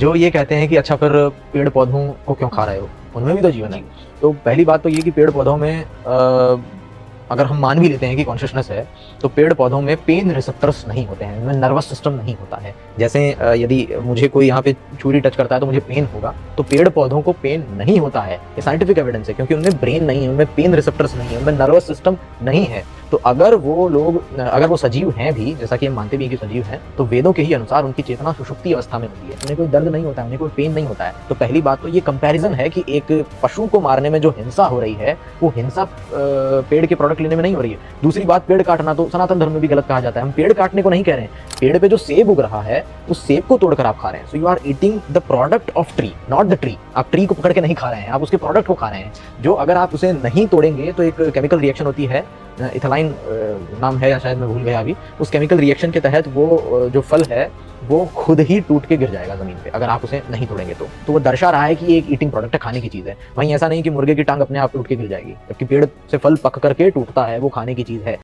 जो ये कहते हैं कि अच्छा फिर पेड़ पौधों को क्यों खा रहे हो, उनमें भी तो जीवन है। तो पहली बात तो ये कि पेड़ पौधों में अगर हम मान भी लेते हैं कि कॉन्शियसनेस है, तो पेड़ पौधों में पेन रिसेप्टर्स नहीं होते हैं, इनमें नर्वस सिस्टम नहीं होता है। जैसे यदि मुझे कोई यहाँ पे छुरी टच करता है तो मुझे पेन होगा, तो पेड़ पौधों को पेन नहीं होता है। ये साइंटिफिक एविडेंस है, क्योंकि उनमें ब्रेन नहीं है, उनमें पेन रिसेप्टर्स नहीं है, उनमें नर्वस सिस्टम नहीं है। तो अगर वो सजीव हैं भी, जैसा कि हम मानते भी हैं कि सजीव हैं, तो वेदों के ही अनुसार उनकी चेतना सुषुप्ति अवस्था में होती है, उन्हें कोई दर्द नहीं होता है, उन्हें कोई पेन नहीं होता है। तो पहली बात तो ये कंपैरिजन है कि एक पशु को मारने में जो हिंसा हो रही है, वो हिंसा पेड़ के प्रोडक्ट लेने में नहीं हो रही है। दूसरी बात, पेड़ काटना तो सनातन धर्म में भी गलत कहा जाता है। हम पेड़ काटने को नहीं कह रहे हैं, पेड़ पे जो सेब उग रहा है उस सेब को तोड़कर आप खा रहे हैं। So you are eating the product of tree, not the tree. आप ट्री को पकड़ के नहीं खा रहे हैं, आप उसके प्रोडक्ट को खा रहे हैं, जो अगर आप उसे नहीं तोड़ेंगे तो एक केमिकल रिएक्शन होती है, इथाइलाइन नाम है या शायद मैं भूल गया अभी। उस केमिकल रिएक्शन के तहत वो जो फल है वो खुद ही टूट के गिर जाएगा जमीन पे, अगर आप उसे नहीं तोड़ेंगे तो वो दर्शा रहा है कि ये एक ईटिंग प्रोडक्ट है, खाने की चीज है। वहीं ऐसा नहीं कि मुर्गे की टांग अपने आप टूट के गिर जाएगी, जबकि पेड़ से फल पक करके टूटता है, वो खाने की चीज है।